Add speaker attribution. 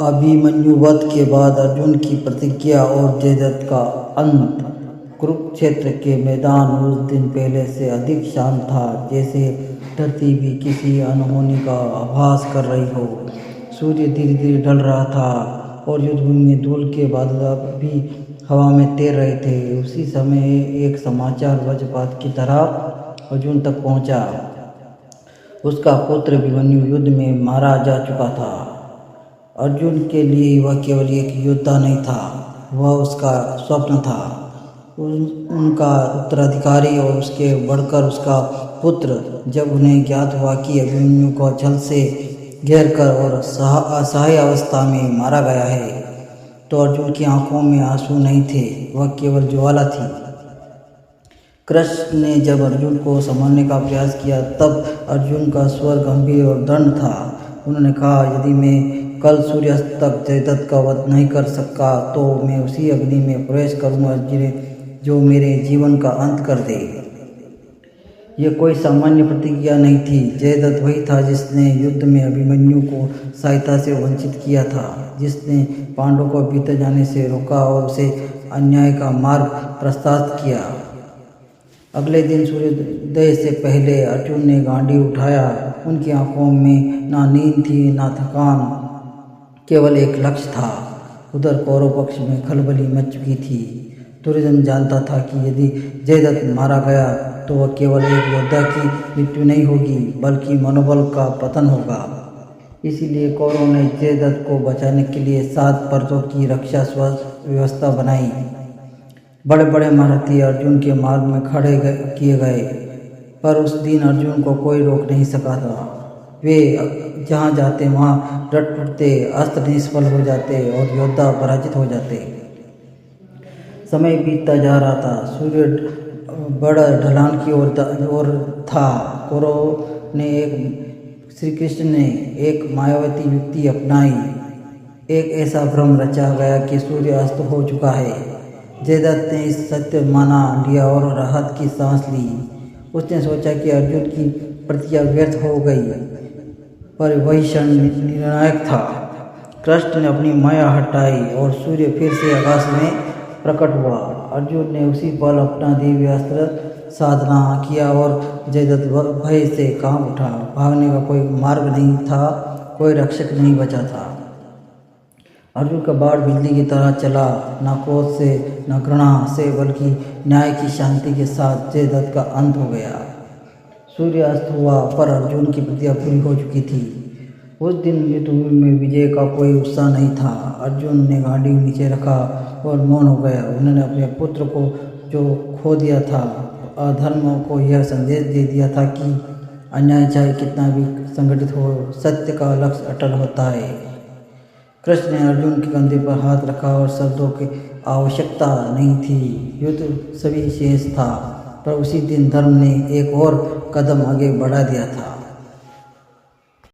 Speaker 1: अभिमन्यु वध के बाद अर्जुन की प्रतिज्ञा और जयद्रथ का अंत। कुरुक्षेत्र के मैदान उस दिन पहले से अधिक शांत था, जैसे धरती भी किसी अनहोनी का आभास कर रही हो। सूर्य धीरे धीरे ढल रहा था और युद्धभूमि में धूल के बादल भी हवा में तैर रहे थे। उसी समय एक समाचार वज्रपात की तरह अर्जुन तक पहुंचा। उसका पुत्र अभिमन्यु युद्ध में मारा जा चुका था। अर्जुन के लिए वह केवल एक योद्धा नहीं था, वह उसका स्वप्न था, उनका उत्तराधिकारी और उसके बढ़कर उसका पुत्र। जब उन्हें ज्ञात हुआ कि अभिमन्यु को छल से घेर कर और असहाय अवस्था में मारा गया है, तो अर्जुन की आंखों में आंसू नहीं थे, वह केवल ज्वाला थी। कृष्ण ने जब अर्जुन को संभालने का प्रयास किया, तब अर्जुन का स्वर गंभीर और दृढ़ था। उन्होंने कहा, यदि मैं कल सूर्यास्त तक जयद्रथ का वध नहीं कर सका, तो मैं उसी अग्नि में प्रवेश करूंगा जो मेरे जीवन का अंत कर दे। यह कोई सामान्य प्रतिज्ञा नहीं थी। जयद्रथ वही था जिसने युद्ध में अभिमन्यु को सहायता से वंचित किया था, जिसने पांडवों को भीतर जाने से रोका और उसे अन्याय का मार्ग प्रशस्त किया। अगले दिन सूर्योदय से पहले अर्जुन ने गांडी उठाया। उनकी आंखों में ना नींद थी ना थकान, केवल एक लक्ष्य था। उधर कौरव पक्ष में खलबली मच चुकी थी। दुर्योधन जानता था कि यदि जयद्रथ मारा गया तो वह केवल एक योद्धा की मृत्यु नहीं होगी, बल्कि मनोबल का पतन होगा। इसीलिए कौरवों ने जयद्रथ को बचाने के लिए 7 पर्वतों की रक्षा व्यवस्था बनाई। बड़े बड़े महारथी अर्जुन के मार्ग में खड़े किए गए, पर उस दिन अर्जुन को कोई रोक नहीं सका था। वे जहाँ जाते वहाँ डट पड़ते, अस्त्र निष्फल हो जाते और योद्धा पराजित हो जाते। समय बीतता जा रहा था। सूर्य बड़ा ढलान की ओर था। कौरव ने श्री कृष्ण ने एक मायावती युक्ति अपनाई। एक ऐसा भ्रम रचा गया कि सूर्य अस्त हो चुका है। जयद्रथ ने इस सत्य माना लिया और राहत की सांस ली। उसने सोचा कि अर्जुन की प्रतिज्ञा व्यर्थ हो गई, पर वही क्षण निर्णायक था। कृष्ण ने अपनी माया हटाई और सूर्य फिर से आकाश में प्रकट हुआ। अर्जुन ने उसी पल अपना दिव्य अस्त्र साधना किया और जयद्रथ भय से कांप उठा। भागने का कोई मार्ग नहीं था, कोई रक्षक नहीं बचा था। अर्जुन का बाण बिजली की तरह चला, न क्रोध से न घृणा से, बल्कि न्याय की शांति के साथ जयद्रथ का अंत हो गया। सूर्य अस्त हुआ, पर अर्जुन की प्रतिज्ञा पूरी हो चुकी थी। उस दिन युद्धभूमि में विजय का कोई उत्साह नहीं था। अर्जुन ने गांडी नीचे रखा और मौन हो गया। उन्होंने अपने पुत्र को जो खो दिया था, अधर्म को यह संदेश दे दिया था कि अन्याय चाहे कितना भी संगठित हो, सत्य का लक्ष्य अटल होता है। कृष्ण ने अर्जुन के कंधे पर हाथ रखा और शब्दों की आवश्यकता नहीं थी। युद्ध सभी शेष था, पर उसी दिन धर्म ने एक और कदम आगे बढ़ा दिया था।